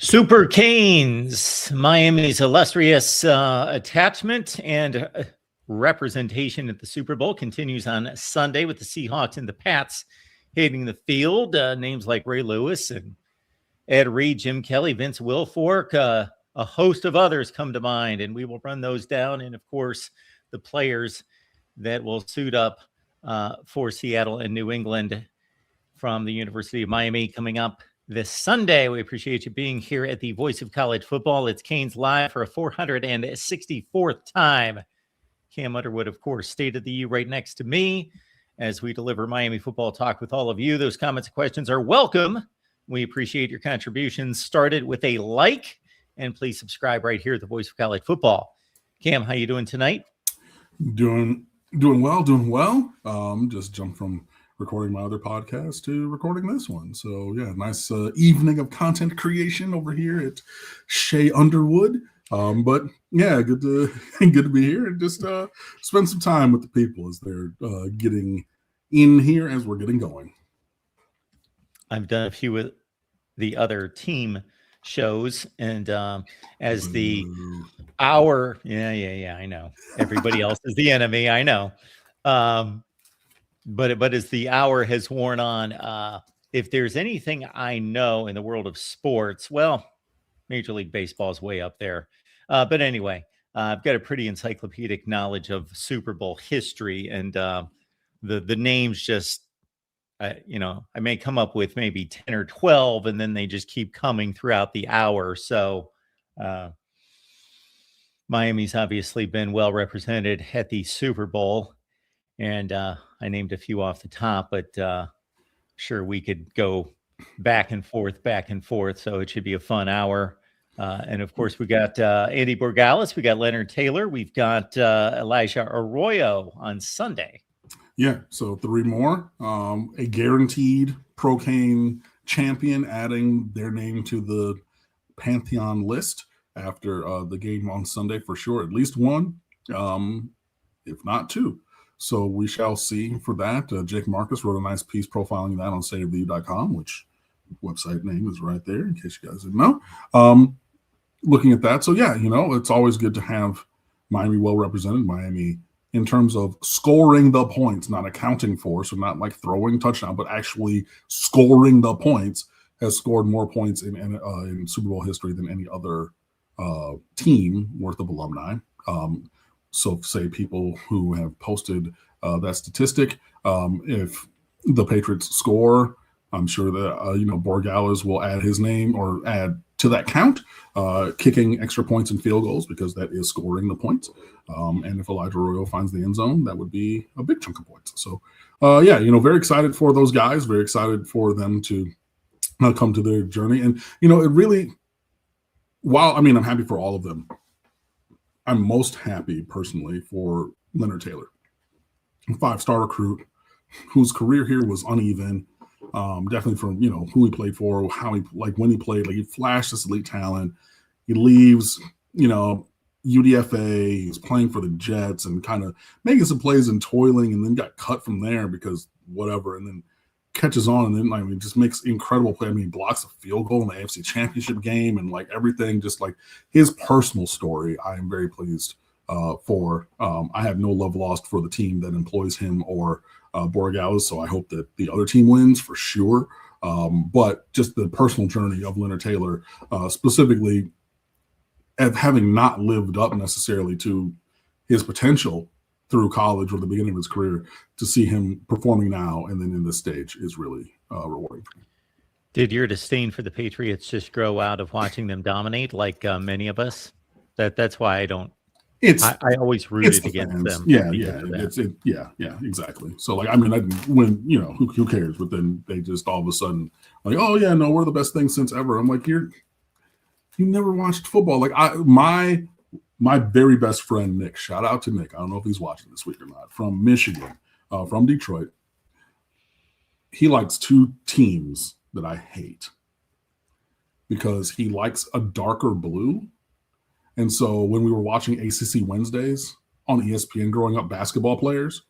Super Canes, Miami's illustrious attachment and representation at the Super Bowl continues on Sunday with the Seahawks and the Pats hitting the field. Names like Ray Lewis and Ed Reed, Jim Kelly, Vince Wilfork, a host of others come to mind, and we will run those down. And, of course, the players that will suit up for Seattle and New England from the University of Miami coming up this Sunday. We appreciate you being here at the Voice of College Football. It's Canes Live for a 464th time. Cam Underwood, of course, State of the U right next to me as we deliver Miami football talk with all of you. Those comments and questions are welcome. We appreciate your contributions. Started with a like, and please subscribe right here at the Voice of College Football. Cam, how you doing tonight? Doing well. Just jumped from recording my other podcast to recording this one. So yeah, nice evening of content creation over here at Shea Underwood. But yeah, good to be here and just spend some time with the people as they're getting in here as we're getting going. I've done a few of the other team shows, and as the hour, I know everybody else is the enemy. I know. But as the hour has worn on, if there's anything I know in the world of sports, well, Major League Baseball is way up there. But anyway, I've got a pretty encyclopedic knowledge of Super Bowl history, and the names just, I may come up with maybe 10 or 12, and then they just keep coming throughout the hour. So Miami's obviously been well represented at the Super Bowl. And I named a few off the top, but sure, we could go back and forth. So it should be a fun hour. And of course, we got Andy Borgalis, we got Leonard Taylor, we've got Elijah Arroyo on Sunday. Yeah, so 3 more. A guaranteed Pro Cane champion adding their name to the Pantheon list after the game on Sunday for sure. At least one, if not 2. So we shall see for that. Jake Marcus wrote a nice piece profiling that on stateoftheu.com, which website name is right there in case you guys didn't know. Looking at that. So, yeah, it's always good to have Miami well represented. Miami in terms of scoring the points, not accounting for, so not like throwing touchdown, but actually scoring the points, has scored more points in Super Bowl history than any other team worth of alumni. So say people who have posted that statistic, if the Patriots score, I'm sure that, Borgalis will add his name or add to that count, kicking extra points and field goals because that is scoring the points. And if Elijah Arroyo finds the end zone, that would be a big chunk of points. So, very excited for those guys, very excited for them to come to their journey. And, it really, I'm happy for all of them. I'm most happy personally for Leonard Taylor, a 5-star recruit whose career here was uneven. Definitely from, who he played for, how he, when he played, he flashed this elite talent. He leaves, UDFA, he's playing for the Jets and kind of making some plays and toiling, and then got cut from there because whatever, and then catches on, and then just makes incredible play. He blocks a field goal in the AFC Championship game, and everything, just his personal story, I am very pleased for. I have no love lost for the team that employs him or Borgalis, so I hope that the other team wins for sure. But just the personal journey of Leonard Taylor, specifically, at having not lived up necessarily to his potential through college or the beginning of his career, to see him performing now and then in this stage is really rewarding for me. Did your disdain for the Patriots just grow out of watching them dominate like many of us? That's why I don't. I always rooted against them. Yeah, exactly. So who cares? But then they just all of a sudden oh yeah, no, we're the best thing since ever. I'm like, you never watched football. My very best friend, Nick, shout out to Nick. I don't know if he's watching this week or not, from Michigan, from Detroit. He likes 2 teams that I hate because he likes a darker blue. And so when we were watching ACC Wednesdays on ESPN growing up, basketball players,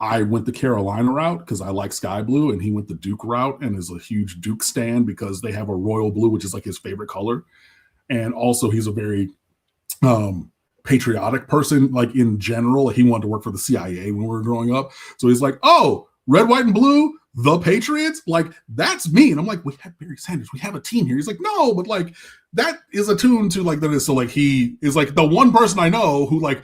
I went the Carolina route because I like sky blue, and he went the Duke route and is a huge Duke stan because they have a royal blue, which is like his favorite color. And also he's a very patriotic person, like in general. He wanted to work for the CIA when we were growing up. So he's like, oh, red, white, and blue, the Patriots? Like, that's me. And I'm like, we have Barry Sanders. We have a team here. He's like, no, but like, that is attuned to like that is. So like, he is like the one person I know who like,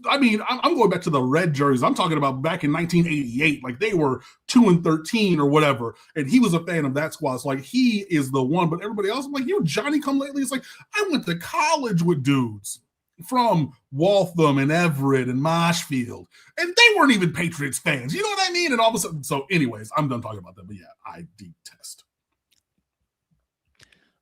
I mean, I'm going back to the red jerseys. I'm talking about back in 1988. Like, they were 2-13 or whatever. And he was a fan of that squad. So like, he is the one, but everybody else, I'm like, you Johnny come lately. It's like, I went to college with dudes from Waltham and Everett and Marshfield, and they weren't even Patriots fans. You know what I mean? And all of a sudden, so anyways, I'm done talking about that. But yeah, I detest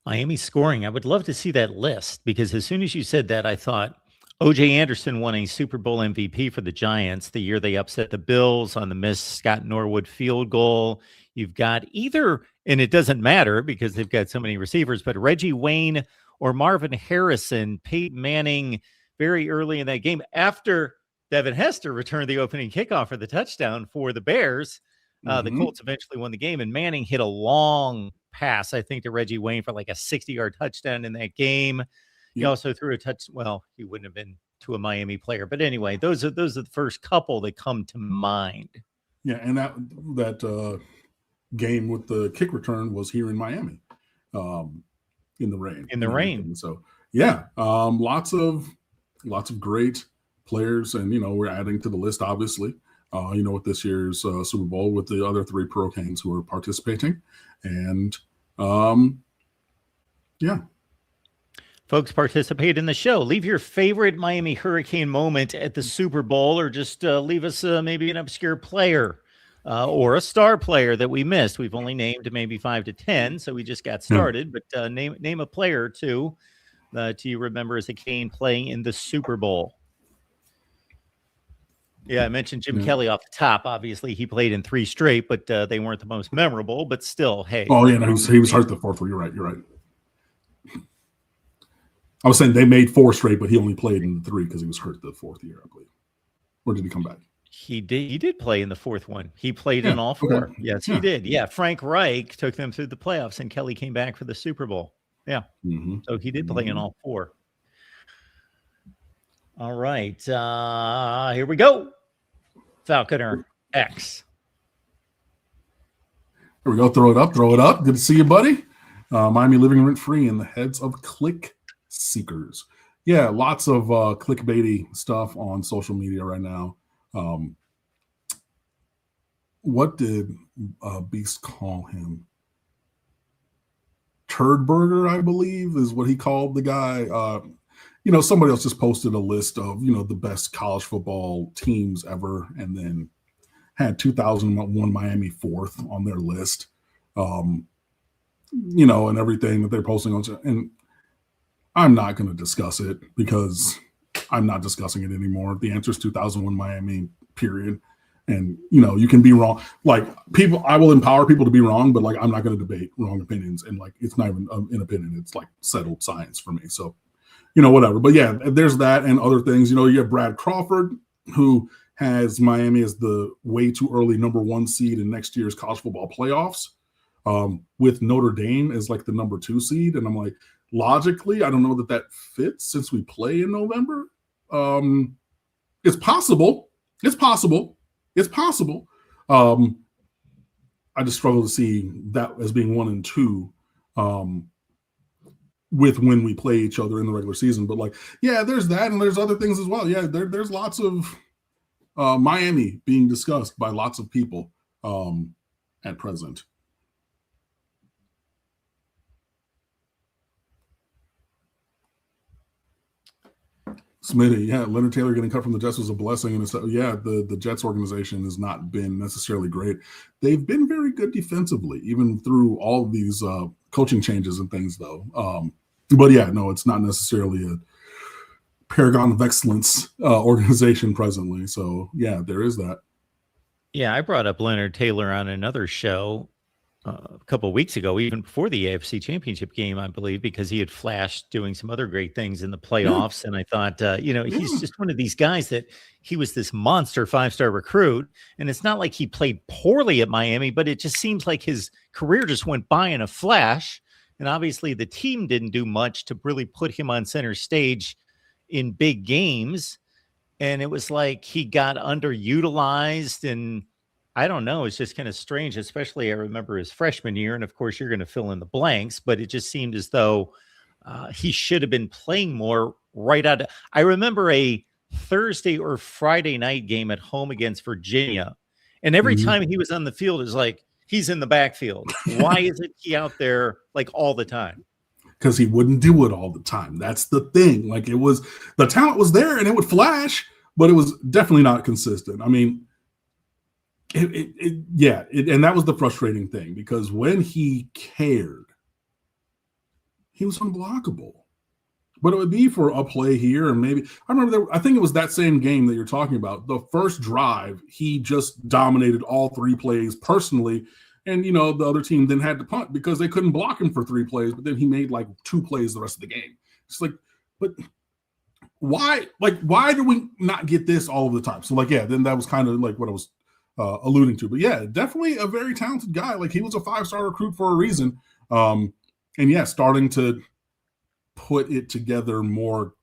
Miami scoring. I would love to see that list, because as soon as you said that, I thought O.J. Anderson won a Super Bowl MVP for the Giants the year they upset the Bills on the missed Scott Norwood field goal. You've got either, and it doesn't matter because they've got so many receivers, but Reggie Wayne or Marvin Harrison, Peyton Manning very early in that game after Devin Hester returned the opening kickoff for the touchdown for the Bears. The Colts eventually won the game, and Manning hit a long pass, I think, to Reggie Wayne for like a 60-yard touchdown in that game. He also threw a touch. Well, he wouldn't have been to a Miami player, but anyway, those are the first couple that come to mind. Yeah, and that game with the kick return was here in Miami. In the rain. In the rain. So yeah, lots of great players, and we're adding to the list, obviously. With this year's Super Bowl with the other 3 Pro Canes who are participating, and yeah. Folks, participate in the show. Leave your favorite Miami Hurricane moment at the Super Bowl, or just leave us maybe an obscure player. Or a star player that we missed. We've only named maybe 5 to 10, so we just got started. But name a player or two that you remember as a Cane playing in the Super Bowl. Yeah, I mentioned Jim Kelly off the top. Obviously, he played in 3 straight, but they weren't the most memorable. But still, hey. Oh yeah, no, he was hurt the 4th one. You're right. I was saying they made 4 straight, but he only played in 3 because he was hurt the 4th year, I believe. Or did he come back? He did play in the 4th one. He played in all 4. Okay. Yes, he did. Yeah, Frank Reich took them through the playoffs, and Kelly came back for the Super Bowl. Yeah. So he did play in all 4. All right. Here we go. Falconer X. Here we go. Throw it up. Good to see you, buddy. Miami living rent-free in the heads of click seekers. Yeah, lots of clickbaity stuff on social media right now. What did Beast call him? Turd Burger, I believe, is what he called the guy. Somebody else just posted a list of, the best college football teams ever, and then had 2001 Miami 4th on their list. And everything that they're posting on. And I'm not going to discuss it because I'm not discussing it anymore. The answer is 2001 Miami, period. And, you can be wrong. Like, I will empower people to be wrong, but like, I'm not going to debate wrong opinions. And like, it's not even an opinion. It's like settled science for me. So, whatever. But yeah, there's that and other things. You have Brad Crawford, who has Miami as the way too early number 1 seed in next year's college football playoffs, with Notre Dame as like the number 2 seed. And I'm like, logically, I don't know that fits since we play in November. It's possible. I just struggle to see that as being 1 and 2 with when we play each other in the regular season. But like, yeah, there's that, and there's other things as well. Yeah, there's lots of Miami being discussed by lots of people at present. Smitty, yeah, Leonard Taylor getting cut from the Jets was a blessing. And the Jets organization has not been necessarily great. They've been very good defensively, even through all of these coaching changes and things, though. But yeah, no, it's not necessarily a paragon of excellence organization presently. So yeah, there is that. Yeah, I brought up Leonard Taylor on another show, a couple of weeks ago, even before the AFC Championship game, I believe, because he had flashed doing some other great things in the playoffs. And I thought, he's just one of these guys that he was this monster 5-star recruit. And it's not like he played poorly at Miami, but it just seems like his career just went by in a flash. And obviously the team didn't do much to really put him on center stage in big games. And it was like he got underutilized, and I don't know. It's just kind of strange, especially I remember his freshman year. And of course, you're going to fill in the blanks, but it just seemed as though he should have been playing more right out. I remember a Thursday or Friday night game at home against Virginia. And every time he was on the field, it's like he's in the backfield. Why isn't he out there like all the time? Because he wouldn't do it all the time. That's the thing. Like, it was, the talent was there and it would flash, but it was definitely not consistent. I mean, and that was the frustrating thing, because when he cared, he was unblockable. But it would be for a play here, and maybe I remember I think it was that same game that you're talking about. The first drive, he just dominated all 3 plays personally, and the other team then had to punt because they couldn't block him for 3 plays. But then he made like 2 plays the rest of the game. It's like, but why? Like, why do we not get this all of the time? So then that was kind of like what I was alluding to. But yeah, definitely a very talented guy. Like, he was a 5-star recruit for a reason. And yeah, starting to put it together more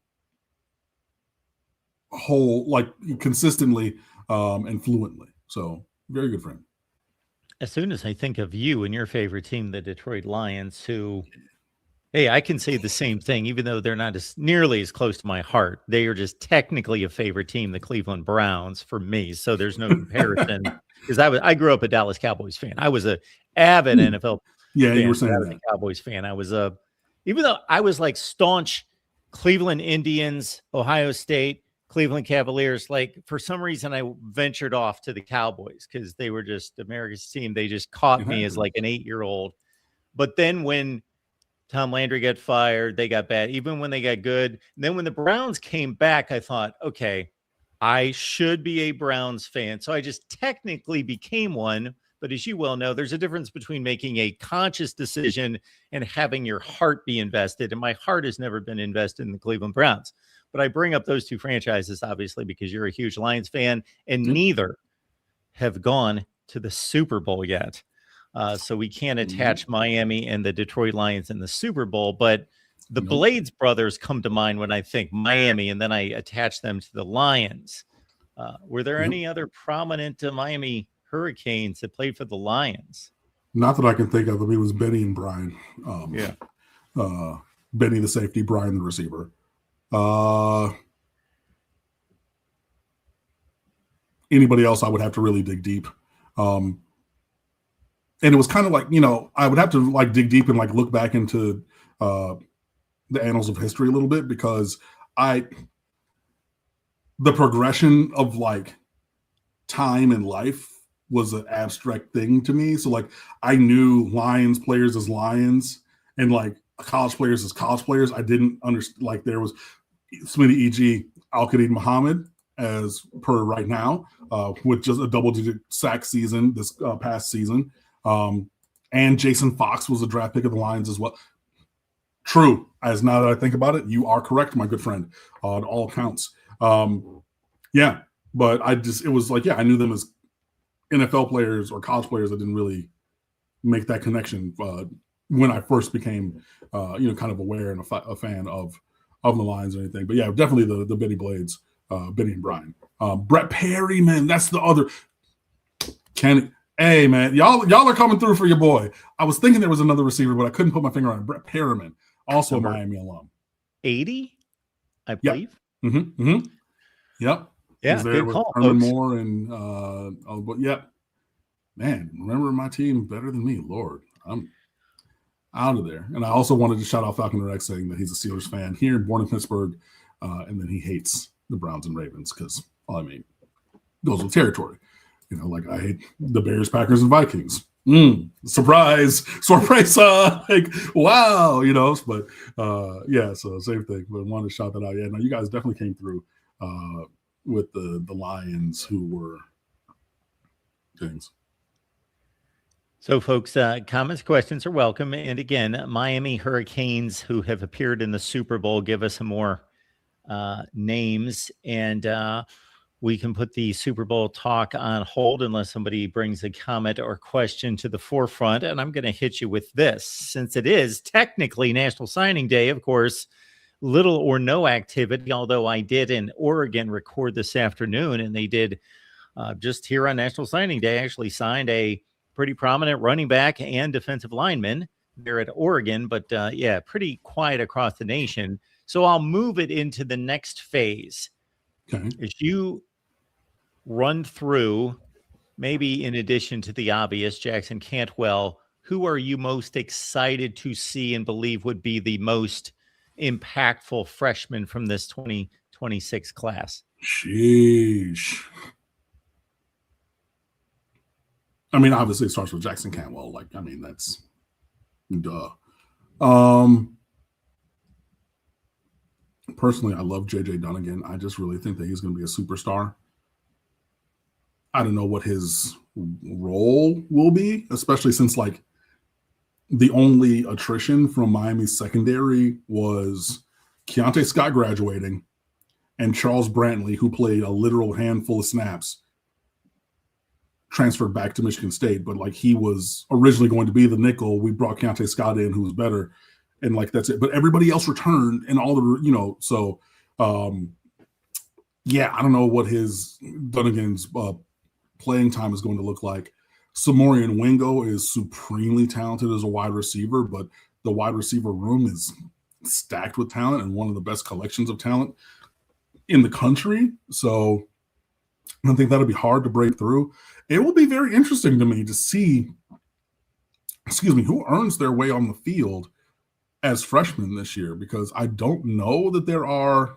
whole, like consistently and fluently. So very good friend. As soon as I think of you and your favorite team, the Detroit Lions, who, hey, I can say the same thing, even though they're not nearly as close to my heart. They are just technically a favorite team, the Cleveland Browns, for me. So there's no comparison, because I grew up a Dallas Cowboys fan. I was a avid NFL fan. You were saying I was that. a Cowboys fan. I was even though I was like staunch Cleveland Indians, Ohio State, Cleveland Cavaliers, like for some reason I ventured off to the Cowboys because they were just America's team. They just caught me as like an 8-year-old. But then when Tom Landry got fired, they got bad. Even when they got good, and then when the Browns came back, I thought, okay, I should be a Browns fan. So I just technically became one. But as you well know, there's a difference between making a conscious decision and having your heart be invested. And my heart has never been invested in the Cleveland Browns. But I bring up those 2 franchises, obviously, because you're a huge Lions fan, and neither have gone to the Super Bowl yet. So we can't attach Miami and the Detroit Lions in the Super Bowl. But the Blades brothers come to mind when I think Miami, and then I attach them to the Lions. Were there any other prominent Miami Hurricanes that played for the Lions? Not that I can think of. It was Benny and Brian. Benny the safety, Brian the receiver. Anybody else, I would have to really dig deep. And it was kind of like, I would have to like dig deep and like look back into the annals of history a little bit, because the progression of like time and life was an abstract thing to me. So like, I knew Lions players as Lions and like college players as college players. I didn't understand, like, there was Smitty, e.g. Al-Qadim Muhammad, as per right now, with just a double-digit sack season this past season. And Jason Fox was a draft pick of the Lions as well. True. As now that I think about it, you are correct, my good friend, on all counts. Yeah, but it was like, yeah, I knew them as NFL players or college players. I didn't really make that connection when I first became, kind of aware and a fan of the Lions or anything. But yeah, definitely the Benny Blades, Benny and Brian. Brett Perry, man, that's the other. Hey, man, y'all are coming through for your boy. I was thinking there was another receiver, but I couldn't put my finger on it. Brett Perriman, also a Miami alum. 80, I believe. Yep. Yep. Yeah, was there good with call, Herman folks. Moore and but yeah, man, remember my team better than me, Lord. I'm out of there. And I also wanted to shout out Falcon Rex, saying that he's a Steelers fan here, born in Pittsburgh, and then he hates the Browns and Ravens because, well, I mean, goes with territory. Like I hate the Bears, Packers, and Vikings. Surprise, sorpresa, like wow, But yeah, so same thing. But I wanted to shout that out. Yeah, no, you guys definitely came through with the Lions, who were things. So, folks, comments, questions are welcome. And again, Miami Hurricanes, who have appeared in the Super Bowl, give us some more names, and we can put the Super Bowl talk on hold unless somebody brings a comment or question to the forefront. And I'm going to hit you with this. Since it is technically National Signing Day, of course, little or no activity, although I did in Oregon record this afternoon, and they did just here on National Signing Day actually signed a pretty prominent running back and defensive lineman there at Oregon. But yeah, pretty quiet across the nation. So I'll move it into the next phase. Okay. As you run through, maybe in addition to the obvious, Jackson Cantwell, who are you most excited to see and believe would be the most impactful freshman from this 2026 class? Sheesh. I mean, obviously it starts with Jackson Cantwell. Like, I mean, that's duh. Personally, I love JJ Dunnigan. I just really think that he's going to be a superstar. I don't know what his role will be, especially since like the only attrition from Miami's secondary was Keontae Scott graduating and Charles Brantley, who played a literal handful of snaps, transferred back to Michigan State. But like he was originally going to be the nickel. We brought Keontae Scott in, who was better. And like, that's it. But everybody else returned and all the, you know, so yeah, I don't know what his Dunnigan's playing time is going to look like. Samorian Wingo is supremely talented as a wide receiver, but the wide receiver room is stacked with talent and one of the best collections of talent in the country. So I think that'll be hard to break through. It will be very interesting to me to see, who earns their way on the field as freshmen this year, because I don't know that there are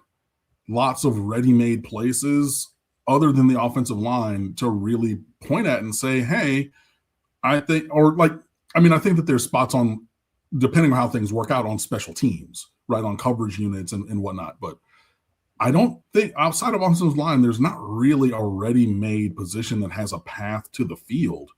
lots of ready-made places other than the offensive line to really point at and say, hey, I think that there's spots on, depending on how things work out, on special teams, right, on coverage units and whatnot. But I don't think outside of offensive line, there's not really a ready-made position that has a path to the field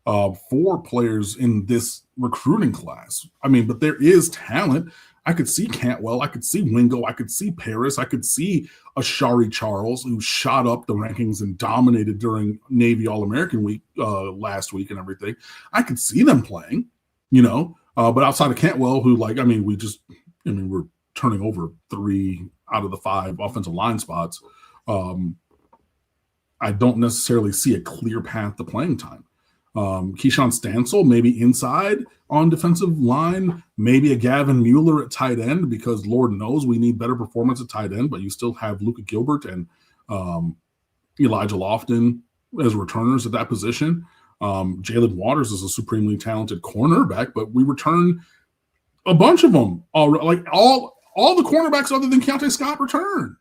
for players in this recruiting class. I mean, but there is talent. I could see Cantwell, I could see Wingo, I could see Paris, I could see Ashari Charles, who shot up the rankings and dominated during Navy All-American week last week and everything. I could see them playing, but outside of Cantwell, who we're turning over 3 out of the 5 offensive line spots. I don't necessarily see a clear path to playing time. Keyshawn Stansel, maybe inside on defensive line, maybe a Gavin Mueller at tight end, because Lord knows we need better performance at tight end, but you still have Luka Gilbert and Elijah Lofton as returners at that position. Jalen Waters is a supremely talented cornerback, but we return a bunch of them. All the cornerbacks other than Keontae Scott return.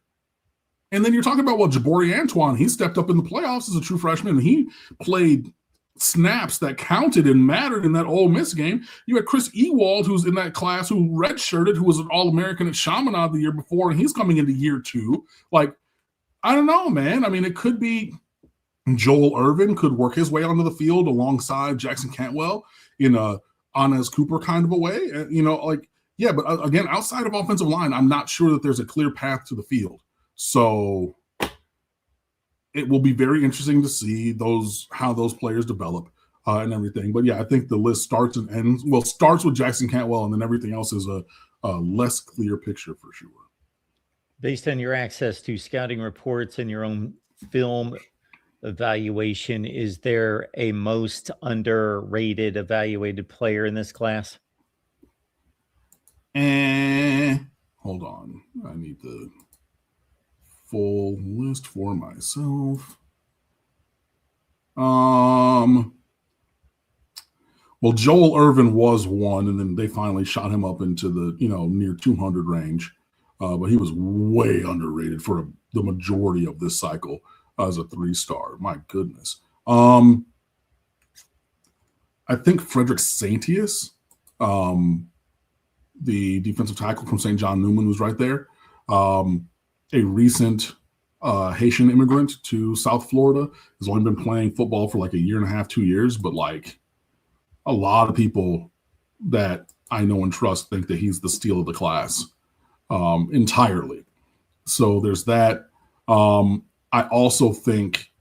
And then you're talking about, Jabari Antoine, he stepped up in the playoffs as a true freshman, and he played snaps that counted and mattered in that Ole Miss game. You had Chris Ewald, who's in that class, who redshirted, who was an All-American at Chaminade the year before, and he's coming into year 2. Like, I don't know, man. I mean, it could be Joel Irvin could work his way onto the field alongside Jackson Cantwell in a Anez Cooper kind of a way. Yeah, but again, outside of offensive line, I'm not sure that there's a clear path to the field. So it will be very interesting to see how those players develop and everything. But yeah, I think the list starts with Jackson Cantwell, and then everything else is a less clear picture for sure. Based on your access to scouting reports and your own film evaluation, is there a most underrated evaluated player in this class? Hold on. I need the full list for myself. Joel Irvin was one, and then they finally shot him up into the near 200 range. But he was way underrated for the majority of this cycle as a 3-star. My goodness. I think Frederick Saintius, the defensive tackle from St. John Newman, was right there. A recent Haitian immigrant to South Florida, has only been playing football for like a year and a half, 2 years, but like a lot of people that I know and trust think that he's the steal of the class entirely. So there's that. I also think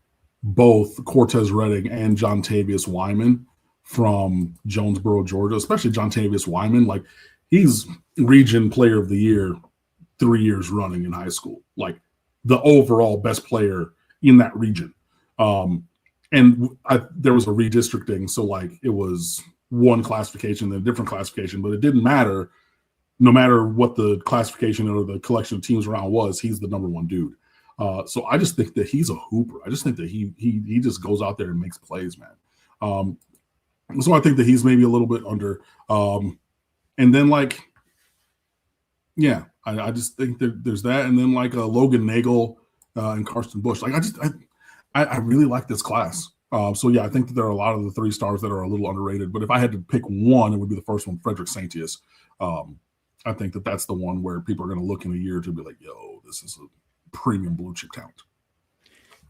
both Cortez Redding and Jontavius Wyman from Jonesboro, Georgia, especially Jontavius Wyman, like he's region player of the year 3 years running in high school, like the overall best player in that region. There was a redistricting, so like it was one classification, then a different classification, but it didn't matter. No matter what the classification or the collection of teams around was, he's the number one dude. So I just think that he's a hooper. I just think that he just goes out there and makes plays, man. So I think that he's maybe a little bit under. And then like, yeah, I just think that there's that. And then like Logan Nagel and Karsten Bush. Like I really like this class. So yeah, I think that there are a lot of the 3 stars that are a little underrated. But if I had to pick one, it would be the first one, Frederick Saintius. I think that that's the one where people are going to look in a year to be like, yo, this is a premium blue chip talent.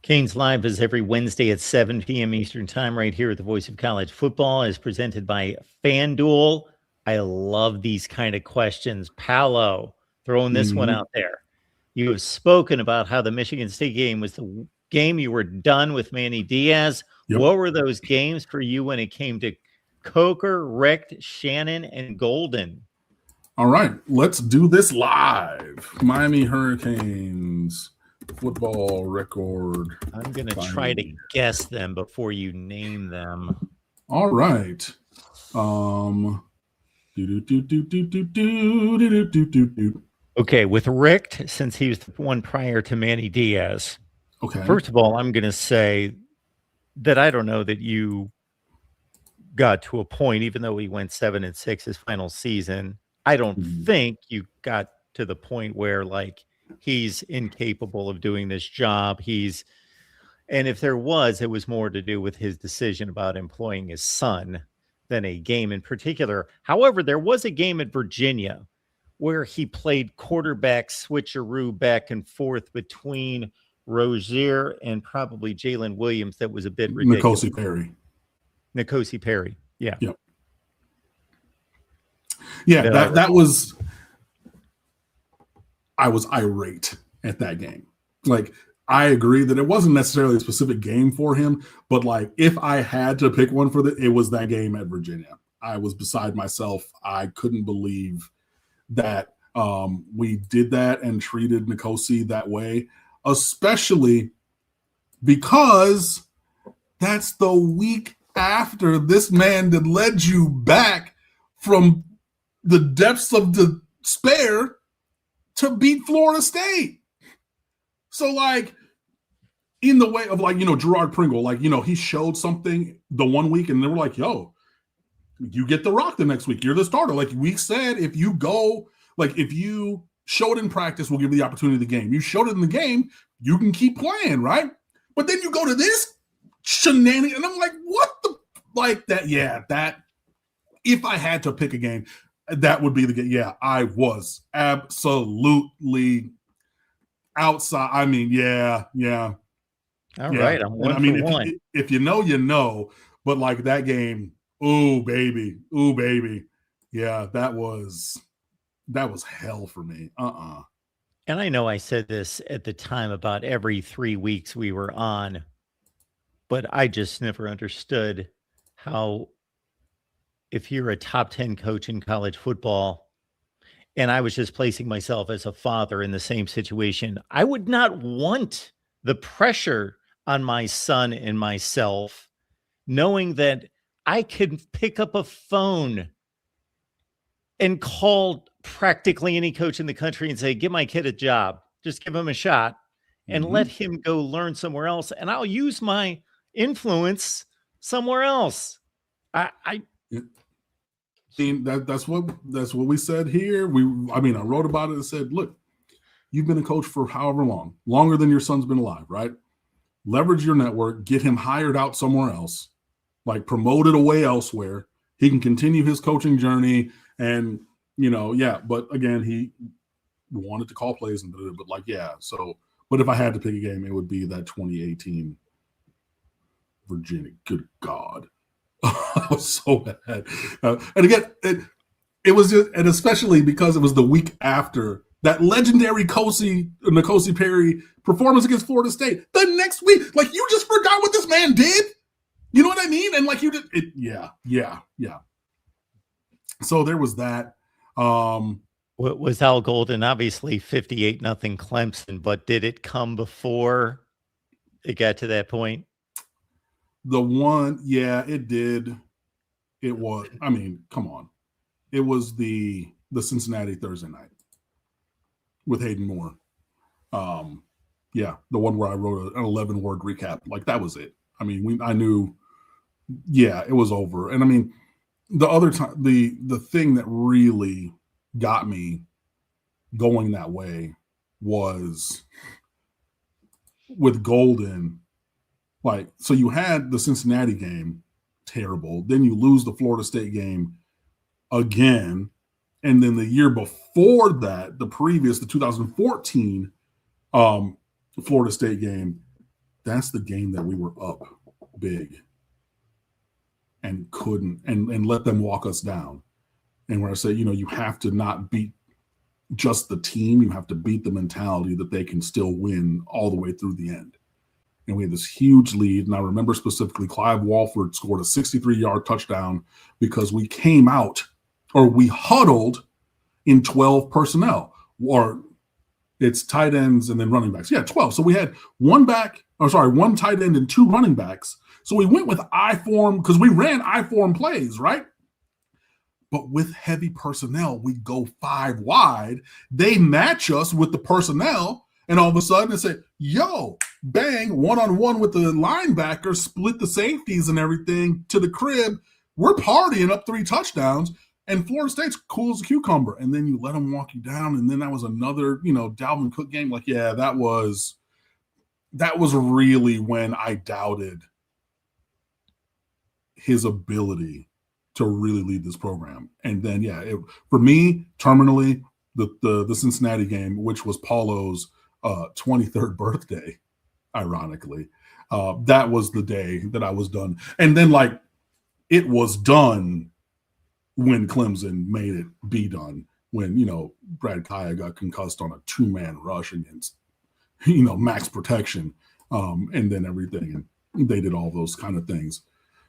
Canes Live is every Wednesday at 7 p.m. Eastern Time right here at the Voice of College Football, is presented by FanDuel. I love these kind of questions. Paolo, throwing this one out there. You have spoken about how the Michigan State game was the game you were done with Manny Diaz. Yep. What were those games for you when it came to Coker, Richt, Shannon, and Golden? All right, let's do this live. Miami Hurricanes football record. I'm going to try to guess them before you name them. All right. Okay, with Richt, since he was the one prior to Manny Diaz. Okay. First of all, I'm going to say that I don't know that you got to a point, even though he went 7-6 his final season. I don't think you got to the point where like he's incapable of doing this job. And if there was, it was more to do with his decision about employing his son than a game in particular. However, there was a game at Virginia where he played quarterback switcheroo back and forth between Rozier and probably Jalen Williams. That was a bit ridiculous. N'Kosi Perry. Yeah. Yep. Yeah, that was. I was irate at that game. Like, I agree that it wasn't necessarily a specific game for him, but like, if I had to pick one for it was that game at Virginia. I was beside myself. I couldn't believe that we did that and treated N'Kosi that way, especially because that's the week after this man that led you back from the depths of despair to beat Florida State. So like, in the way of like, Gerard Pringle, like, he showed something the one week and they were like, yo, you get the rock the next week. You're the starter. Like we said, if you go, like if you showed in practice, we'll give you the opportunity of the game. You showed it in the game, you can keep playing, right? But then you go to this shenanigan and I'm like, what the, like that? Yeah, that, if I had to pick a game, that would be the game. Yeah, I was absolutely outside. I mean, yeah. All right, I'm one for one. If you know, you know. But like that game, ooh baby. Yeah, that was hell for me. And I know I said this at the time about every 3 weeks we were on, but I just never understood how, if you're a top 10 coach in college football, and I was just placing myself as a father in the same situation, I would not want the pressure on my son and myself, knowing that I could pick up a phone and call practically any coach in the country and say, give my kid a job, just give him a shot and let him go learn somewhere else. And I'll use my influence somewhere else. That's what we said here. I wrote about it and said, look, you've been a coach for however long, longer than your son's been alive, right? Leverage your network, get him hired out somewhere else, like promoted away elsewhere. He can continue his coaching journey and, but again, he wanted to call plays and but like, yeah. So, but if I had to pick a game, it would be that 2018 Virginia. Good God. It was so bad. And again, it was just, and especially because it was the week after that legendary N'Kosi Perry performance against Florida State. The next week, like, you just forgot what this man did. You know what I mean? And like, you did it. Yeah. So there was that. Was Al Golden obviously 58-0 Clemson, but did it come before it got to that point? The one, yeah, it did. It was, I mean, come on. It was the Cincinnati Thursday night with Hayden Moore. Yeah, the one where I wrote an 11-word recap. Like, that was it. I mean, I knew, yeah, it was over. And I mean, the other time, the thing that really got me going that way was with Golden. Like, so you had the Cincinnati game, terrible. Then you lose the Florida State game again. And then the year before that, the 2014 Florida State game, that's the game that we were up big and couldn't, and let them walk us down. And where I say, you have to not beat just the team, you have to beat the mentality that they can still win all the way through the end. And we had this huge lead. And I remember specifically Clive Walford scored a 63-yard touchdown because we came out, or we huddled in 12 personnel, or it's tight ends and then running backs. Yeah, 12. So we had one tight end and 2 running backs. So we went with I-form because we ran I-form plays, right? But with heavy personnel, we go 5 wide. They match us with the personnel. And all of a sudden, they say, yo, bang, one-on-one with the linebacker, split the safeties and everything to the crib. We're partying up 3 touchdowns, and Florida State's cool as a cucumber. And then you let them walk you down, and then that was another, Dalvin Cook game. Like, yeah, that was really when I doubted his ability to really lead this program. And then, yeah, for me, terminally, the Cincinnati game, which was Paulo's 23rd birthday, ironically, that was the day that I was done. And then, like, it was done when Clemson made it be done, when Brad Kaya got concussed on a 2-man rush against max protection, and then everything, and they did all those kind of things.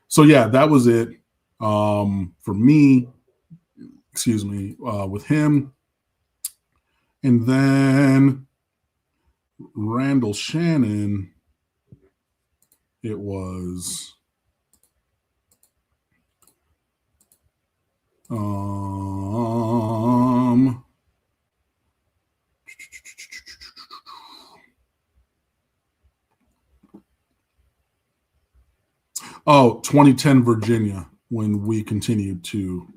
So yeah, that was it for me, with him. And then Randall Shannon, it was 2010 Virginia, when we continued to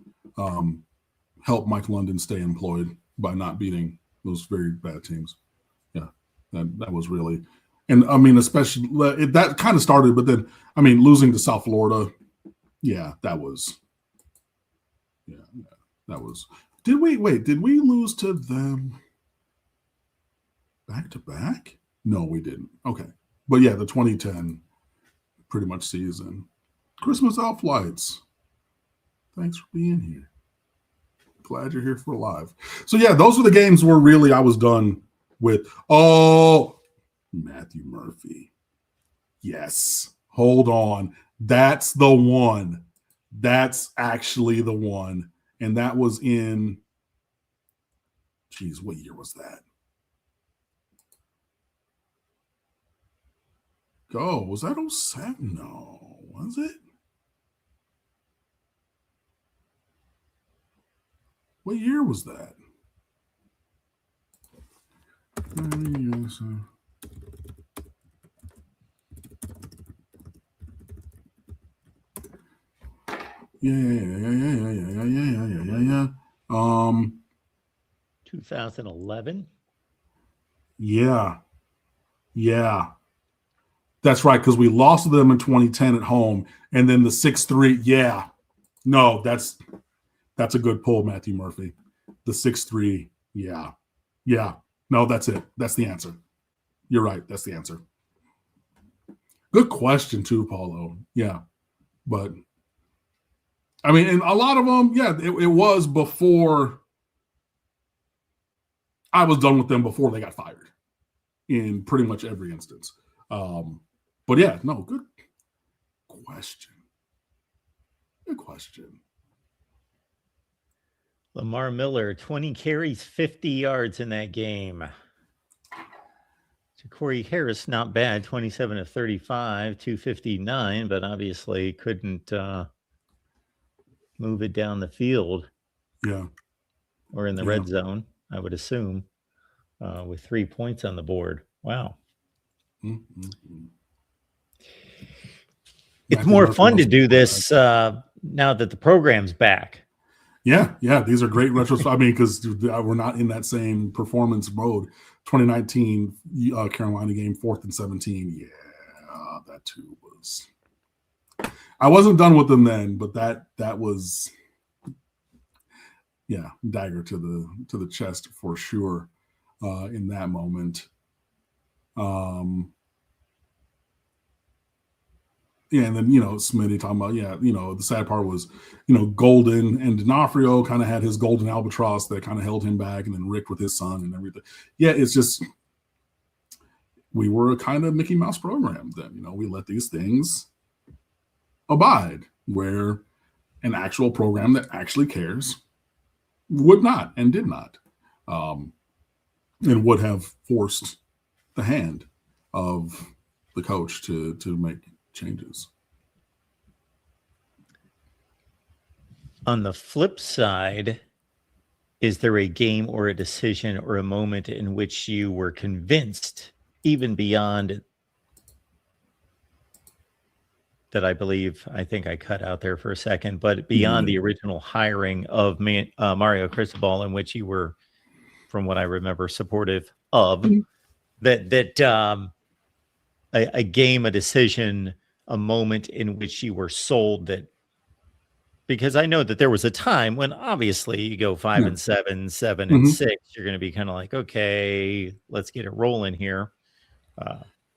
help Mike London stay employed by not beating those very bad teams. Yeah, that was really, and I mean, especially that kind of started, but then, I mean, losing to South Florida, yeah, that was. Did we lose to them back to back? No, we didn't. Okay. But yeah, the 2010 pretty much season. Christmas Elf Lights. Thanks for being here. Glad you're here for live. So yeah, those were the games where really I was done with. Oh, Matthew Murphy. Yes. Hold on. That's the one. That's actually the one. And that was in, geez, what year was that? Was that 07? No, was it? What year was that? Yeah. 2011. Yeah. That's right, because we lost to them in 2010 at home, and then the 6-3. Yeah. No, that's a good pull, Matthew Murphy. The 6-3. Yeah. No, that's it. That's the answer. You're right. That's the answer. Good question too, Paulo. Yeah. But I mean, and a lot of them, yeah, it was before I was done with them before they got fired in pretty much every instance. But yeah, no, good question. Good question. Lamar Miller, 20 carries, 50 yards in that game. Corey Harris, not bad, 27 of 35, 259, but obviously couldn't move it down the field. Yeah. Or in the red zone, I would assume, with 3 points on the board. Wow. Mm-hmm. It's more fun to do this now that the program's back. Yeah. These are great retrospectives. I mean, because we're not in that same performance mode. 2019 Carolina game, 4th and 17. Yeah, that too was. I wasn't done with them then, but that was, yeah, dagger to the chest for sure in that moment. Yeah, and then, Smitty talking about, the sad part was, Golden and D'Onofrio kind of had his golden albatross that kind of held him back, and then Rick with his son and everything. Yeah, it's just, we were a kind of Mickey Mouse program then. We let these things abide, where an actual program that actually cares would not and did not, and would have forced the hand of the coach to make changes. On the flip side, is there a game or a decision or a moment in which you were convinced, even beyond that, I think I cut out there for a second, but beyond the original hiring of Mario Cristobal, in which you were, from what I remember, supportive of, that a game, a decision, a moment in which you were sold that, because I know that there was a time when obviously you go 5 and 7, 7 and 6, you're going to be kind of like, okay, let's get it rolling here.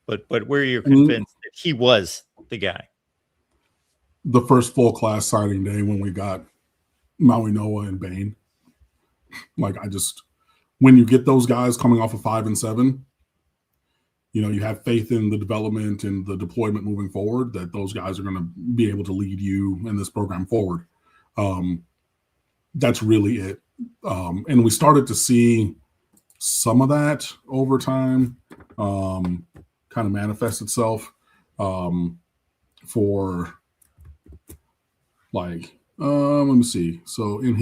But where you're convinced that he was the guy. The first full class signing day when we got Maui Noah and Bain. Like, when you get those guys coming off of 5 and 7, you have faith in the development and the deployment moving forward, that those guys are going to be able to lead you in this program forward. That's really it. And we started to see some of that over time kind of manifest itself for, like, let me see. So in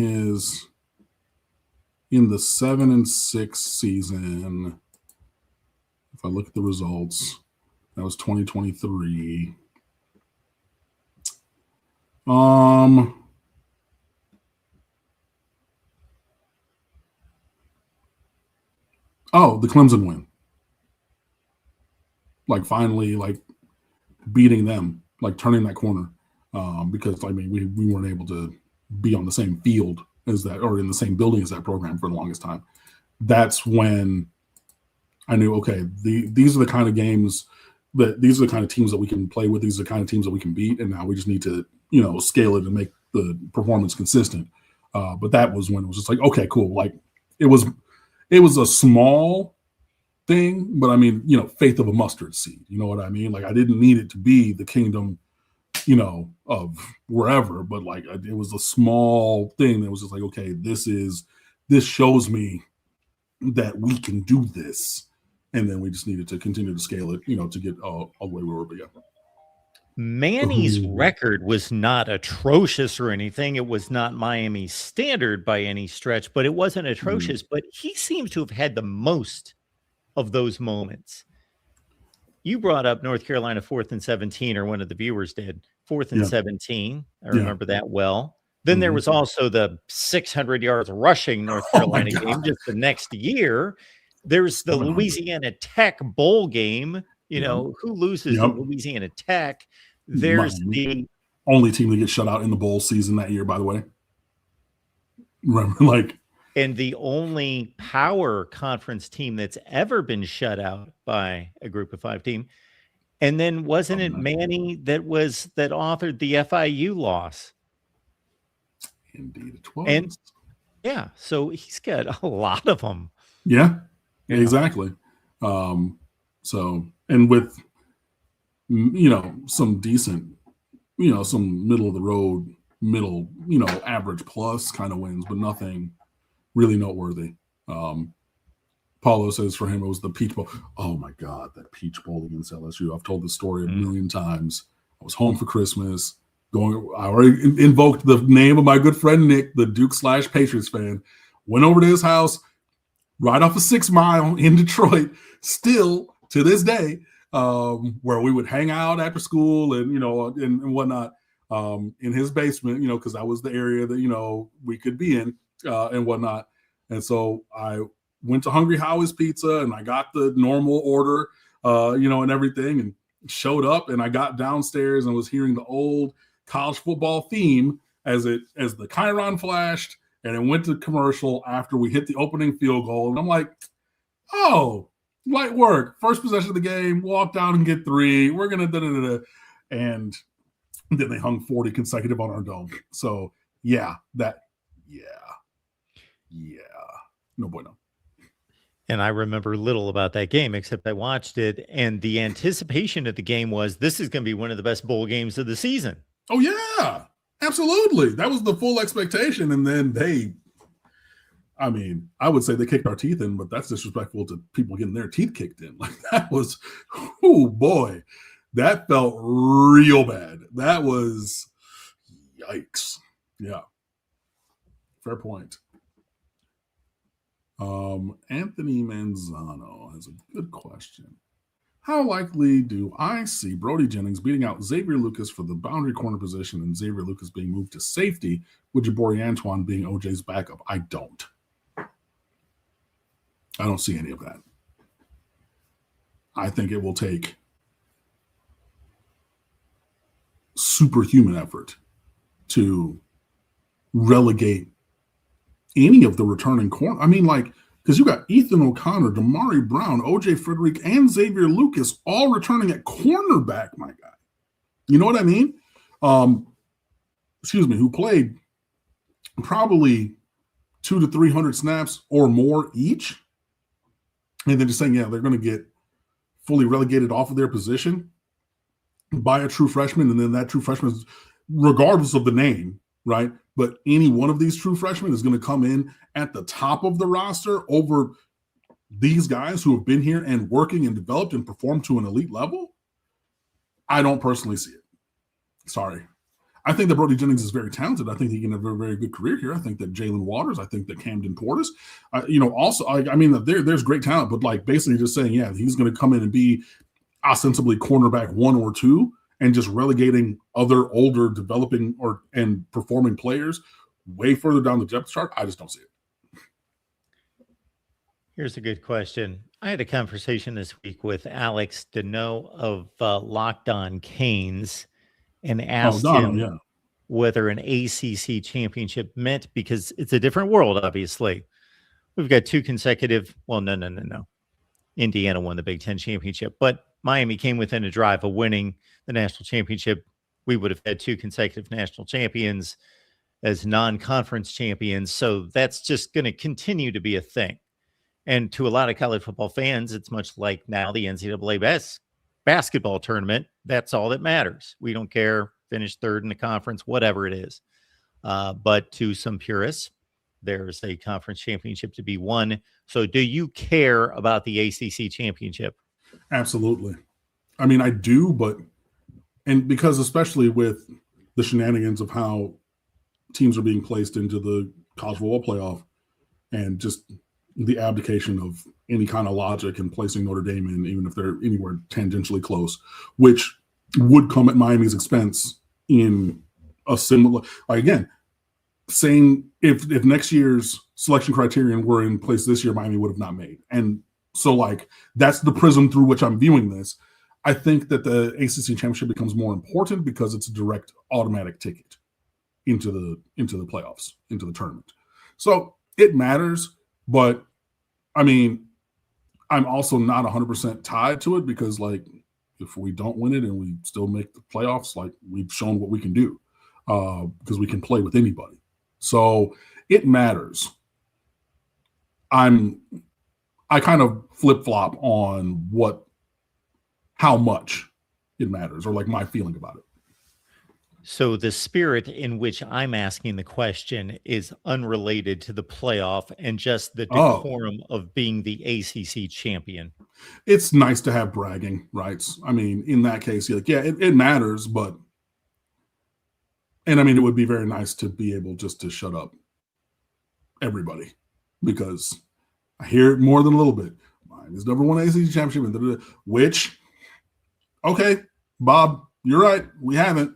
the 7 and 6 season, if I look at the results, that was 2023. The Clemson win. Like, finally, like, beating them, like, turning that corner. Because, I mean, we weren't able to be on the same field as that, or in the same building as that program for the longest time. That's when I knew, okay, these are the kind of games these are the kind of teams that we can play with. These are the kind of teams that we can beat. And now we just need to, scale it and make the performance consistent. But that was when it was just like, okay, cool. Like, it was a small thing, but I mean, faith of a mustard seed. You know what I mean? Like, I didn't need it to be the kingdom, of wherever, but like, it was a small thing that was just like, okay, this shows me that we can do this. And then we just needed to continue to scale it, to get all the way we were. But yeah. Manny's record was not atrocious or anything. It was not Miami's standard by any stretch, but it wasn't atrocious. But he seems to have had the most of those moments. You brought up North Carolina 4th and 17, or one of the viewers did. 4th and 17. I remember that well. Then there was also the 600 yards rushing North Carolina game just the next year. There's the Louisiana Tech bowl game. Who loses to Louisiana Tech? There's the only team that gets shut out in the bowl season that year, by the way. Remember, like, and the only power conference team that's ever been shut out by a group of 5 team. And then wasn't it Manny that authored the FIU loss? Indeed, it was. And yeah, so he's got a lot of them. Yeah, exactly. So, and with, some decent, some middle of the road, average plus kind of wins, but nothing really noteworthy. Paulo says for him it was the Peach Bowl. Oh my God, that Peach Bowl against LSU. I've told the story a million times. I was home for Christmas. I already invoked the name of my good friend Nick, the Duke/Patriots fan. Went over to his house right off of 6 Mile in Detroit, still to this day, where we would hang out after school and and whatnot, in his basement, because that was the area that we could be in, and whatnot. And so I went to Hungry Howie's Pizza and I got the normal order, and everything, and showed up, and I got downstairs and was hearing the old college football theme as the Chiron flashed and it went to commercial after we hit the opening field goal. And I'm like, oh, light work. First possession of the game, walk down and get 3. We're going to and then they hung 40 consecutive on our dome. So yeah. No bueno. And I remember little about that game, except I watched it, and the anticipation of the game was this is going to be one of the best bowl games of the season. Oh, yeah, absolutely. That was the full expectation. And then I would say they kicked our teeth in, but that's disrespectful to people getting their teeth kicked in. Like that was, oh boy, that felt real bad. That was, yikes. Yeah, fair point. Anthony Manzano has a good question. How likely do I see Brody Jennings beating out Xavier Lucas for the boundary corner position and Xavier Lucas being moved to safety with Jabari Antoine being OJ's backup? I don't see any of that. I think it will take superhuman effort to relegate any of the returning corner. I mean, because you got Ethan O'Connor, Damari Brown, OJ Frederick, and Xavier Lucas all returning at cornerback, my guy. You know what I mean? Who played probably 200 to 300 snaps or more each. And then just saying, they're going to get fully relegated off of their position by a true freshman. And then that true freshman, regardless of the name, right? But any one of these true freshmen is going to come in at the top of the roster over these guys who have been here and working and developed and performed to an elite level. I don't personally see it. Sorry. I think that Brody Jennings is very talented. I think he can have a very good career here. I think that Jalen Waters, I think that Camden Portis, there's great talent, but basically just saying, he's going to come in and be ostensibly cornerback 1 or 2 and just relegating other older developing and performing players way further down the depth chart. I just don't see it. Here's a good question. I had a conversation this week with Alex Deneau of Locked On Canes and asked him whether an ACC championship meant, because it's a different world, obviously. We've got 2 consecutive. Well, no. Indiana won the Big Ten championship, but Miami came within a drive of winning the national championship. We would have had 2 consecutive national champions as non-conference champions. So that's just going to continue to be a thing. And to a lot of college football fans, it's much like now the NCAA basketball tournament. That's all that matters. We don't care, finish 3rd in the conference, whatever it is. But to some purists, there's a conference championship to be won. So do you care about the ACC championship? Absolutely. I mean, I do, and because especially with the shenanigans of how teams are being placed into the college football playoff and just the abdication of any kind of logic and placing Notre Dame in, even if they're anywhere tangentially close, which would come at Miami's expense in a similar, again, saying if next year's selection criterion were in place this year, Miami would have not made. And so that's the prism through which I'm viewing this. I think that the ACC championship becomes more important because it's a direct automatic ticket into the playoffs, into the tournament. So it matters, but I mean, I'm also not 100% tied to it because if we don't win it and we still make the playoffs, we've shown what we can do because we can play with anybody. So it matters. I kind of flip-flop on how much it matters, or like my feeling about it. So the spirit in which I'm asking the question is unrelated to the playoff and just the Oh, decorum of being the ACC champion. it's nice to have bragging rights. I mean, in that case, you're like, yeah, it matters, and I mean, it would be very nice to be able just to shut up everybody, because I hear it more than a little bit. Mine is number one ACC championship, which, okay, Bob, you're right, we haven't,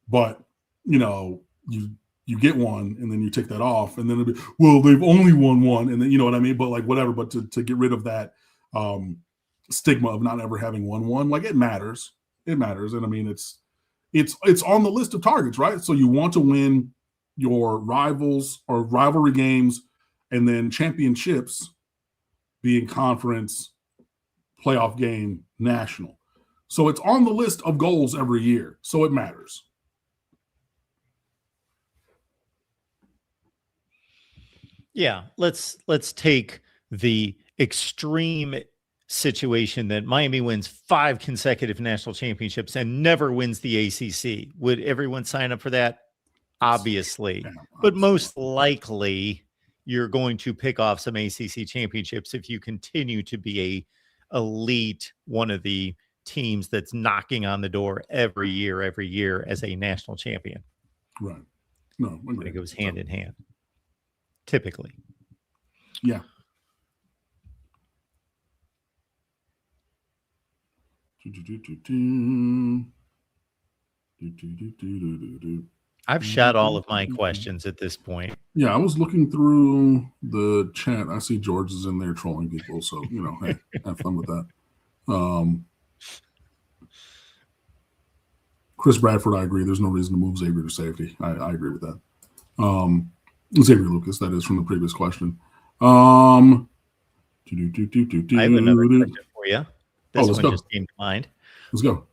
but you get one and then you take that off, and then it'll be, well, they've only won one, and then you know what I mean. But like whatever, but to get rid of that stigma of not ever having won one, like it matters. It matters, and I mean it's on the list of targets, right? So you want to win your rivals or rivalry games, and then championships being conference, playoff game, national. So it's on the list of goals every year. So it matters. Yeah, let's take the extreme situation that Miami wins 5 consecutive national championships and never wins the ACC. Would everyone sign up for that? Obviously. But most likely you're going to pick off some ACC championships if you continue to be a elite, one of the teams that's knocking on the door every year as a national champion. Right. No, I think it goes hand in hand. Typically. Yeah. I've shot all of my questions at this point. Yeah, I was looking through the chat. I see George is in there trolling people, so hey, have fun with that. Chris Bradford, I agree. There's no reason to move Xavier to safety. I agree with that. Xavier Lucas, that is from the previous question. I have another question for you. This one just came to mind. Let's go.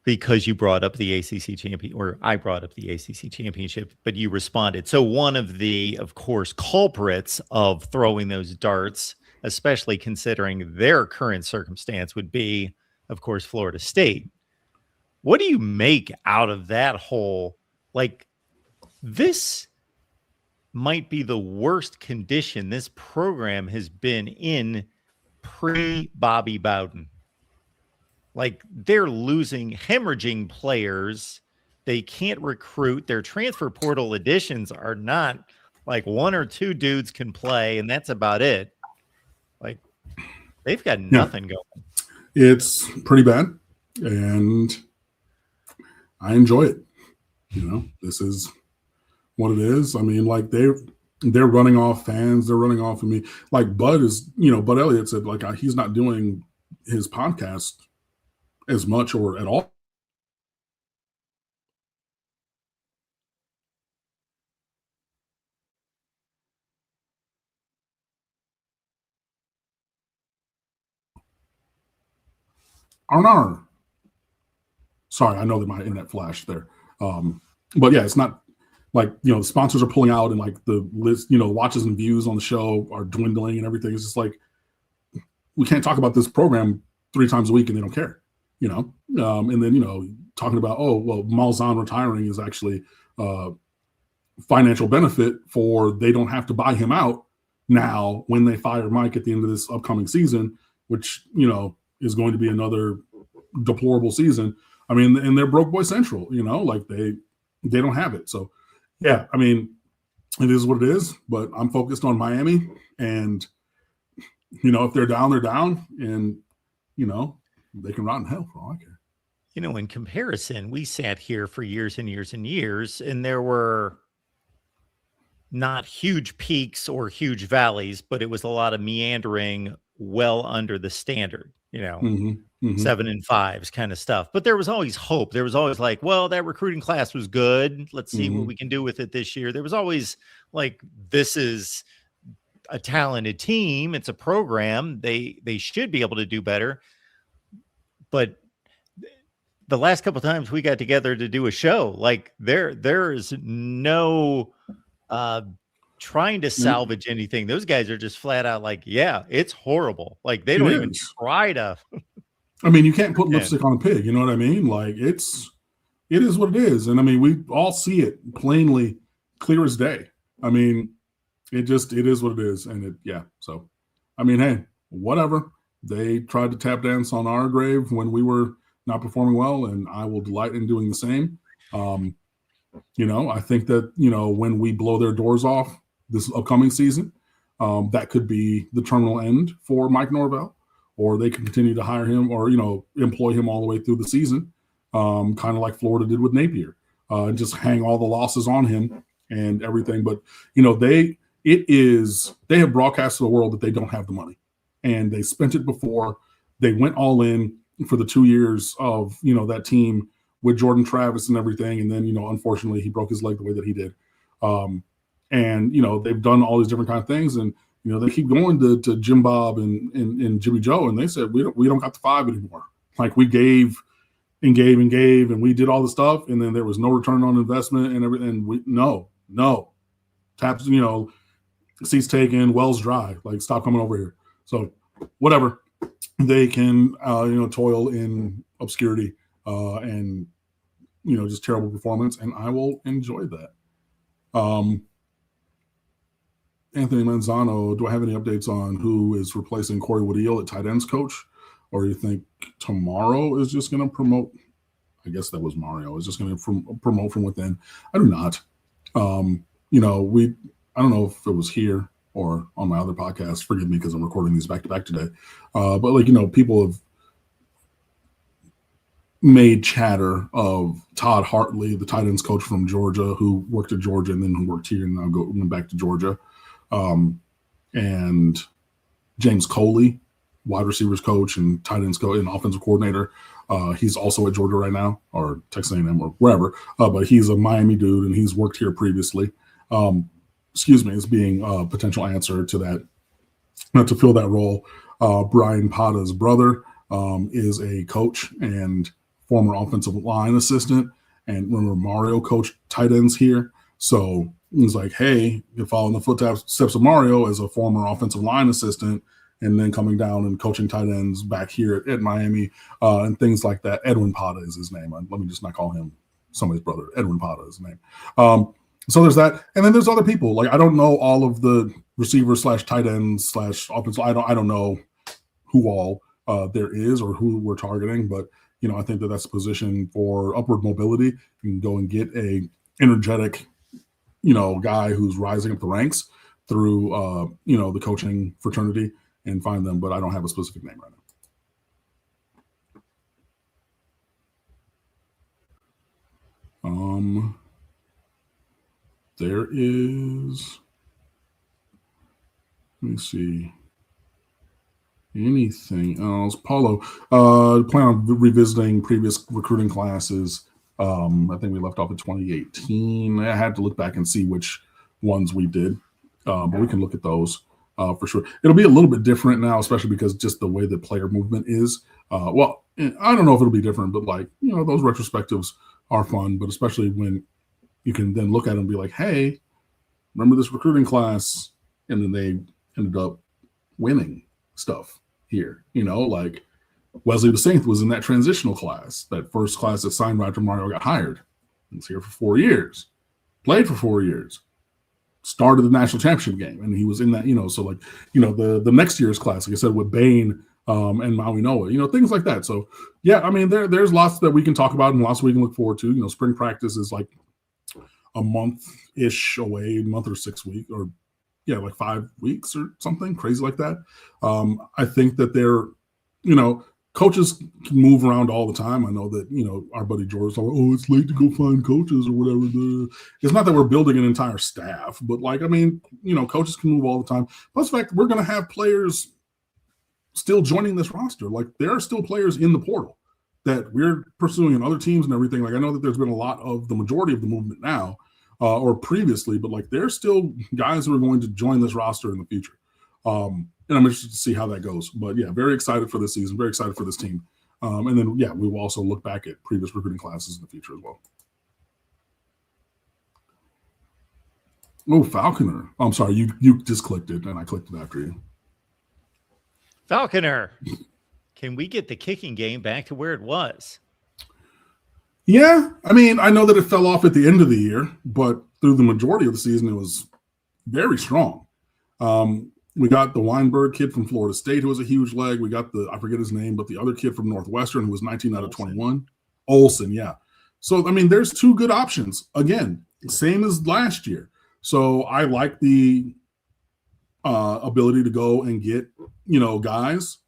Because you brought up the ACC champion, or I brought up the ACC championship, but you responded. So one of the, of course, culprits of throwing those darts, especially considering their current circumstance, would be, of course, Florida State. What do you make out of that whole, like, this might be the worst condition this program has been in pre-Bobby Bowden. Like, they're hemorrhaging players. They can't recruit. Their transfer portal additions are not like 1 or 2 dudes can play, and that's about it. Like, they've got nothing going. It's pretty bad, and I enjoy it. This is what it is. I mean, like they're running off fans. They're running off of me. Like Bud Elliott said, like he's not doing his podcast as much or at all. Sorry, I know that my internet flashed there. But yeah, it's not like, the sponsors are pulling out and like the list, watches and views on the show are dwindling and everything. It's just like, we can't talk about this program 3 times a week and they don't care, and then, talking about, oh, well, Malzahn retiring is actually financial benefit for, they don't have to buy him out now when they fire Mike at the end of this upcoming season, which, is going to be another deplorable season. I mean, and they're broke boy central, like they don't have it. So yeah, I mean, it is what it is, but I'm focused on Miami, and if they're down, they're down, and they can rot in hell for all I care. In comparison, we sat here for years and years and years, and there were not huge peaks or huge valleys, but it was a lot of meandering well under the standard, 7 and 5s kind of stuff. But there was always hope. There was always like, well, that recruiting class was good. Let's see what we can do with it this year. There was always like, this is a talented team. It's a program. They should be able to do better. But the last couple times we got together to do a show, like there is no trying to salvage anything. Those guys are just flat out like, yeah, it's horrible. Like they don't even try to. I mean, you can't put lipstick on a pig. You know what I mean? Like it is what it is. And I mean, we all see it plainly, clear as day. I mean, it is what it is. And so, I mean, hey, whatever. They tried to tap dance on our grave when we were not performing well, and I will delight in doing the same. I think that, when we blow their doors off this upcoming season, that could be the terminal end for Mike Norvell, or they can continue to hire him or, employ him all the way through the season, kind of like Florida did with Napier, and just hang all the losses on him and everything. But, they have broadcast to the world that they don't have the money, and they spent it before. They went all in for the 2 years of, that team with Jordan Travis and everything. And then, unfortunately he broke his leg the way that he did. And they've done all these different kind of things, and, they keep going to Jim Bob and Jimmy Joe. And they said, we don't got the 5 anymore. Like we gave and gave and gave, and we did all the stuff. And then there was no return on investment and everything. No taps, seats taken, wells dry, like stop coming over here. So whatever, they can, toil in obscurity and, just terrible performance. And I will enjoy that. Anthony Manzano, do I have any updates on who is replacing Corey Woodeel at tight ends coach? Or you think tomorrow is just going to promote? I guess that was Mario. Is just going to promote from within. I do not. I don't know if it was here or on my other podcast. Forgive me because I'm recording these back to back today. But people have made chatter of Todd Hartley, the tight ends coach from Georgia, who worked at Georgia and then who worked here and now went back to Georgia. And James Coley, wide receivers coach and tight ends coach and offensive coordinator. He's also at Georgia right now, or Texas A&M or wherever. But he's a Miami dude and he's worked here previously. As being a potential answer to that, to fill that role. Brian Pata's brother is a coach and former offensive line assistant. And remember, Mario coached tight ends here. So he's like, hey, you're following the footsteps of Mario as a former offensive line assistant, and then coming down and coaching tight ends back here at Miami and things like that. Edwin Pata is his name. Let me just not call him somebody's brother. Edwin Pata is his name. So there's that. And then there's other people. Like, I don't know all of the receivers / tight ends / offensive. I don't know who all there is or who we're targeting, but I think that's a position for upward mobility. You can go and get a energetic, guy who's rising up the ranks through, the coaching fraternity and find them, but I don't have a specific name right now. There is, let me see. Anything else? Paulo, plan on revisiting previous recruiting classes. I think we left off in 2018. I had to look back and see which ones we did, but we can look at those for sure. It'll be a little bit different now, especially because just the way the player movement is. I don't know if it'll be different, but those retrospectives are fun, but especially when you can then look at them and be like, hey, remember this recruiting class? And then they ended up winning stuff here, like Wesley DeSaint was in that transitional class, that first class that signed right after Mario got hired. He was here for 4 years, played for 4 years, started the national championship game, and he was in that, so the next year's class, like I said, with Bain and Maui Noah, things like that. So yeah, I mean, there's lots that we can talk about and lots we can look forward to. Spring practice is like a month-ish away, month or 6 weeks, or like 5 weeks or something crazy like that. I think that they're, coaches can move around all the time. I know that, our buddy George is like, oh, it's late to go find coaches or whatever. It's not that we're building an entire staff, but coaches can move all the time. Plus the fact we're going to have players still joining this roster. Like, there are still players in the portal that we're pursuing in other teams and everything. Like, I know that there's been a lot of the majority of the movement now or previously, but there's still guys who are going to join this roster in the future. And I'm interested to see how that goes. But yeah, very excited for this season, very excited for this team. And then, yeah, we will also look back at previous recruiting classes in the future as well. Oh, Falconer. I'm sorry, you just clicked it, and I clicked it after you. Falconer, can we get the kicking game back to where it was? Yeah, I mean, I know that it fell off at the end of the year, but through the majority of the season, it was very strong. We got the Weinberg kid from Florida State, who was a huge leg. We got I forget his name, but the other kid from Northwestern, who was 19 out of 21. Olsen, yeah. So, I mean, there's two good options. Again, same as last year. So I like the ability to go and get, guys,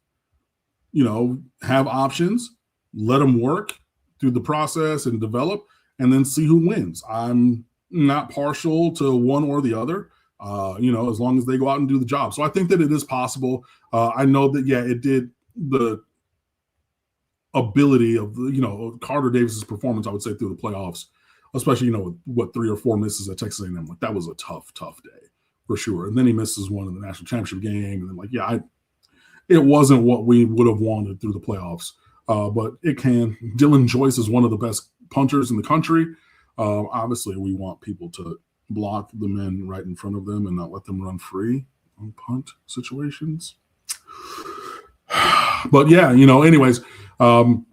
have options, let them work through the process and develop, and then see who wins. I'm not partial to one or the other. As long as they go out and do the job. So I think that it is possible. I know that, yeah, it did the ability of, Carter Davis's performance, I would say, through the playoffs, especially, with 3 or 4 misses at Texas A&M. Like, that was a tough day for sure. And then he misses one in the national championship game. And then, it wasn't what we would have wanted through the playoffs. But it can. Dylan Joyce is one of the best punters in the country. Obviously, we want people to block the men right in front of them and not let them run free on punt situations. But yeah, anyways, so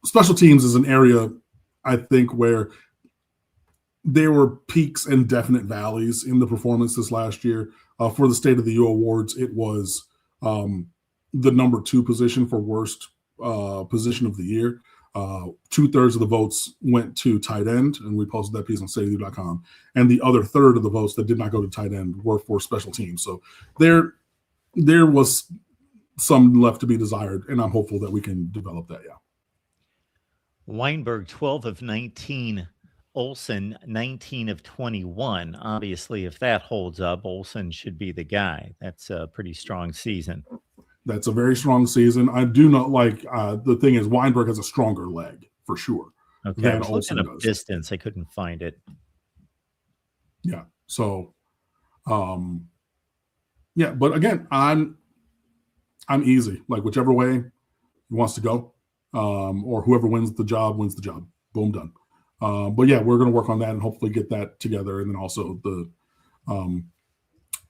special teams is an area, I think, where there were peaks and definite valleys in the performance this last year. For the State of the U Awards, it was the number 2 position for worst position of the year. 2/3 of the votes went to tight end, and we posted that piece on stateoftheu.com. And the other third of the votes that did not go to tight end were for special teams. So there was some left to be desired, and I'm hopeful that we can develop that. Yeah. Weinberg, 12 of 19. Olsen, 19 of 21. Obviously, if that holds up, Olsen should be the guy. That's a pretty strong season. That's a very strong season. I do not like the thing is Weinberg has a stronger leg for sure. Okay, I was looking up distance. I couldn't find it. Yeah. So, but again, I'm easy. Like, whichever way he wants to go, or whoever wins the job. Boom, done. But yeah, we're going to work on that and hopefully get that together, and then also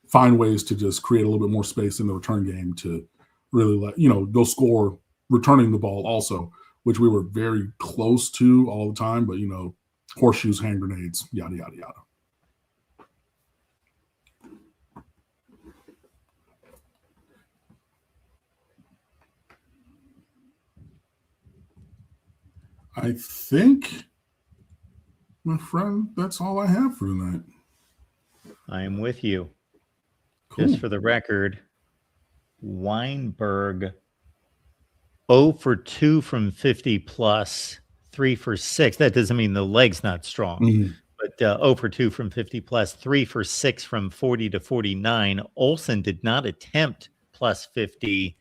find ways to just create a little bit more space in the return game to really go score returning the ball also, which we were very close to all the time, but horseshoes, hand grenades, yada, yada, yada. I think, my friend, that's all I have for tonight. I am with you. Cool. Just for the record, Weinberg 0 for 2 from 50 plus, 3 for 6. That doesn't mean the leg's not strong, but 0 for 2 from 50 plus, 3 for 6 from 40 to 49. Olsen did not attempt plus 50,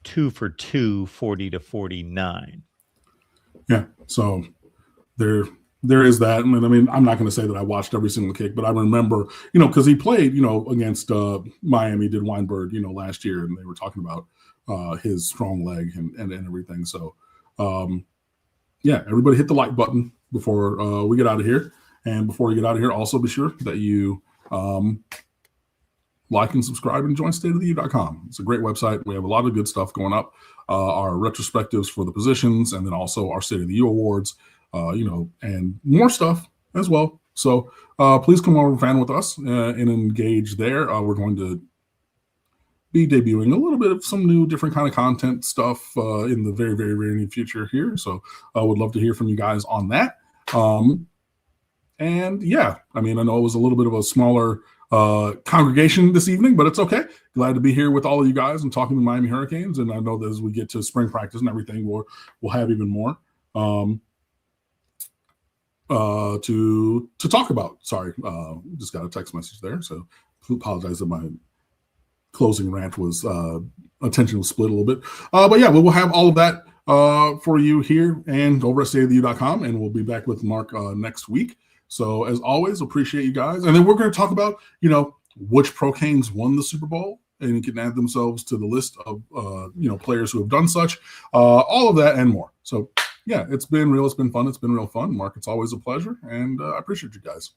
2 for 2, 40 to 49. Yeah, so there is that. I mean, I'm not going to say that I watched every single kick, but I remember, because he played, against Miami, did Weinberg, last year, and they were talking about his strong leg and everything. So, everybody hit the like button before we get out of here. And before you get out of here, also be sure that you like and subscribe and join stateoftheu.com. It's a great website. We have a lot of good stuff going up. Our retrospectives for the positions, and then also our State of the U Awards. And more stuff as well. So please come over and fan with us and engage there. We're going to be debuting a little bit of some new different kind of content stuff in the very, very, very near future here. So I would love to hear from you guys on that. And yeah, I mean, I know it was a little bit of a smaller congregation this evening, but it's okay. Glad to be here with all of you guys and talking to Miami Hurricanes. And I know that as we get to spring practice and everything, we'll have even more to talk about. Sorry, just got a text message there, so apologize that my closing rant was attention was split a little bit. But yeah, we'll have all of that for you here and over at stateoftheu.com, and we'll be back with Mark next week. So as always, appreciate you guys. And then we're going to talk about, which pro canes won the Super Bowl and can add themselves to the list of players who have done such. All of that and more. So yeah, it's been real. It's been fun. It's been real fun. Mark, it's always a pleasure, and I appreciate you guys.